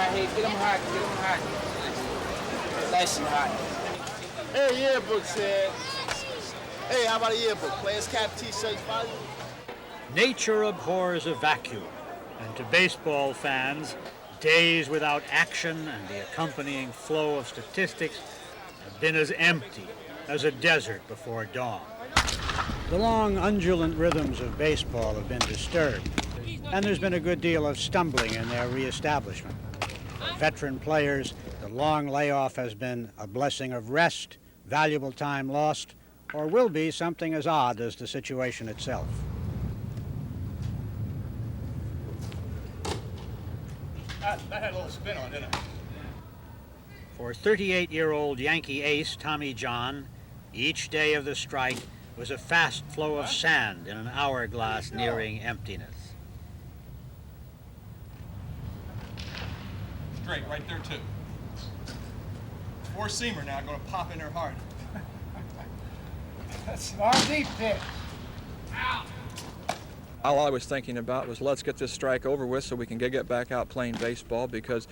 hot here. Get them hot. Get them hot. Nice and hot. Hey, yearbook said. Hey, how about a yearbook? Players cap, t-shirts, volume. Nature abhors a vacuum, and to baseball fans, days without action and the accompanying flow of statistics have been as empty as a desert before dawn. The long, undulant rhythms of baseball have been disturbed, and there's been a good deal of stumbling in their reestablishment. For veteran players, the long layoff has been a blessing of rest, valuable time lost, or will be something as odd as the situation itself. That had a little spin on, didn't it? For 38-year-old Yankee ace Tommy John, each day of the strike was a fast flow of sand in an hourglass nearing emptiness. Straight, right there, too. Four-seamer now, going to pop in there hard. That's our deep pitch. All I was thinking about was let's get this strike over with so we can get back out playing baseball, because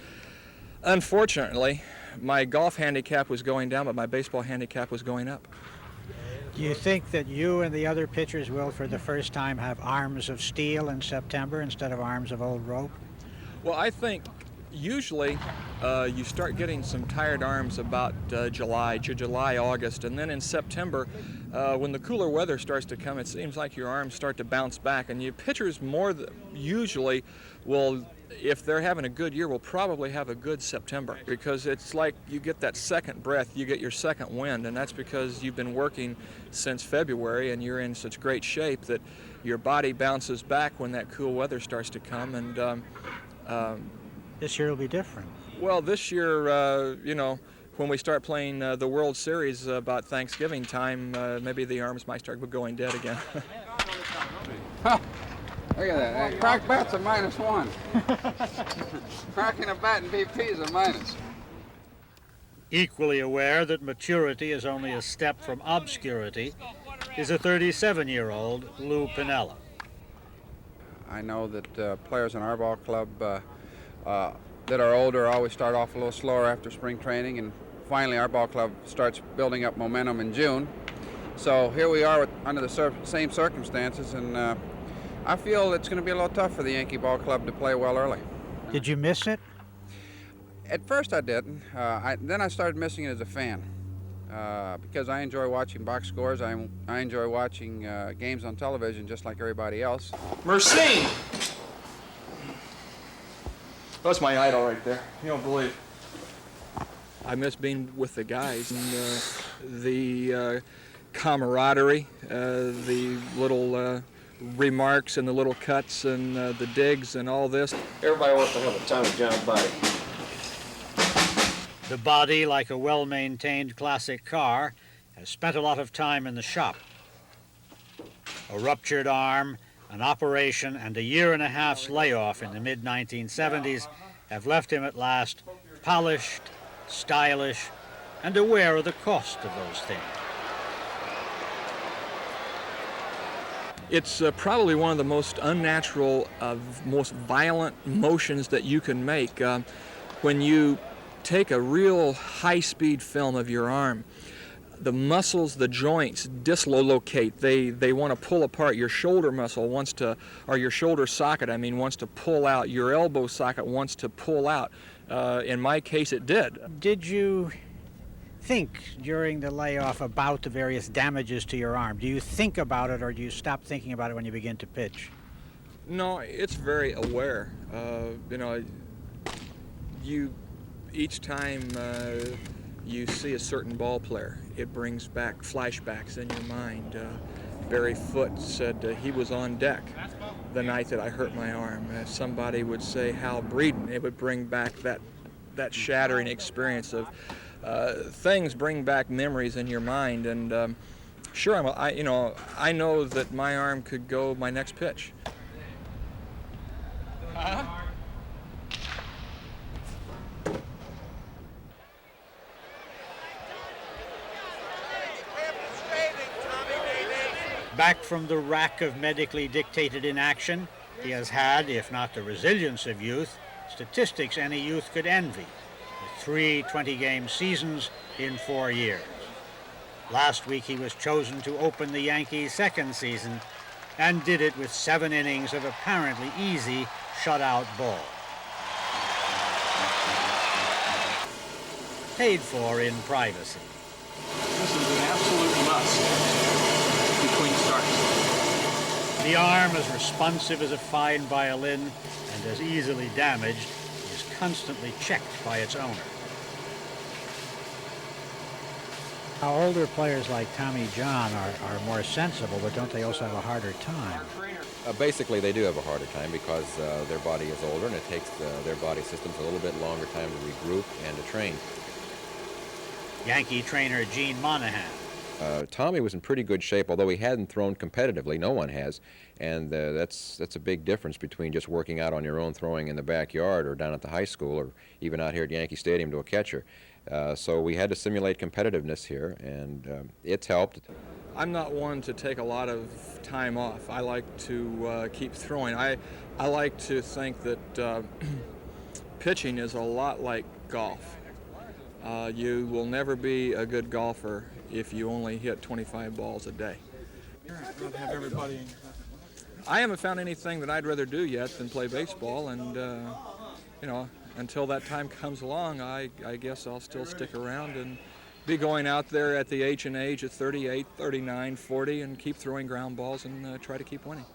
unfortunately my golf handicap was going down, but my baseball handicap was going up. Do you think that you and the other pitchers will, for the first time, have arms of steel in September instead of arms of old rope? Well, I think usually you start getting some tired arms about July, August, and then in September, when the cooler weather starts to come, it seems like your arms start to bounce back, and you pitchers usually will, if they're having a good year, will probably have a good September, because it's like you get that second breath, you get your second wind, and that's because you've been working since February and you're in such great shape that your body bounces back when that cool weather starts to come. And this year will be different. Well, this year, when we start playing the World Series about Thanksgiving time, maybe the arms might start going dead again. Huh. Look at that. Crack bat's a -1. Cracking a bat in BP is a minus. Equally aware that maturity is only a step from obscurity is a 37-year-old Lou Pinella. I know that players in our ball club that are older always start off a little slower after spring training, and finally our ball club starts building up momentum in June. So here we are under the same circumstances, and I feel it's going to be a little tough for the Yankee ball club to play well early. Did you miss it? At first I didn't. Then I started missing it as a fan because I enjoy watching box scores. I enjoy watching games on television just like everybody else. Mercine! That's my idol right there. You don't believe. I miss being with the guys and the camaraderie, the little remarks and the little cuts and the digs and all this. Everybody wants to have a Tommy John body. The body, like a well-maintained classic car, has spent a lot of time in the shop. A ruptured arm, an operation, and a year-and-a-half's layoff in the mid-1970s have left him at last polished, stylish, and aware of the cost of those things. It's probably one of the most unnatural, most violent motions that you can make. When you take a real high-speed film of your arm, the muscles, the joints dislocate. They want to pull apart. Your shoulder muscle wants to, or your shoulder socket, wants to pull out. Your elbow socket wants to pull out. In my case, it did. Did you think during the layoff about the various damages to your arm? Do you think about it, or do you stop thinking about it when you begin to pitch? No, it's very aware. Each time you see a certain ball player, it brings back flashbacks in your mind. Barry Foote said he was on deck the night that I hurt my arm. Somebody would say Hal Breeden. It would bring back that shattering experience of things bring back memories in your mind. And sure, I know that my arm could go my next pitch. Back from the rack of medically dictated inaction, he has had, if not the resilience of youth, statistics any youth could envy, with 3 20-game seasons in 4 years. Last week he was chosen to open the Yankees' second season and did it with 7 innings of apparently easy shutout ball. Paid for in privacy. This is an absolute must between starts. The arm, as responsive as a fine violin and as easily damaged, is constantly checked by its owner. Now, older players like Tommy John are more sensible, but don't they also have a harder time? Basically, they do have a harder time because their body is older and it takes their body systems a little bit longer time to regroup and to train. Yankee trainer Gene Monahan. Tommy was in pretty good shape, although he hadn't thrown competitively. No one has, and that's a big difference between just working out on your own, throwing in the backyard or down at the high school or even out here at Yankee Stadium to a catcher. So we had to simulate competitiveness here, and it's helped. I'm not one to take a lot of time off. I like to keep throwing. I like to think that pitching is a lot like golf. You will never be a good golfer if you only hit 25 balls a day. I haven't found anything that I'd rather do yet than play baseball, and you know, until that time comes along, I guess I'll still stick around and be going out there at the age of 38, 39, 40 and keep throwing ground balls and try to keep winning.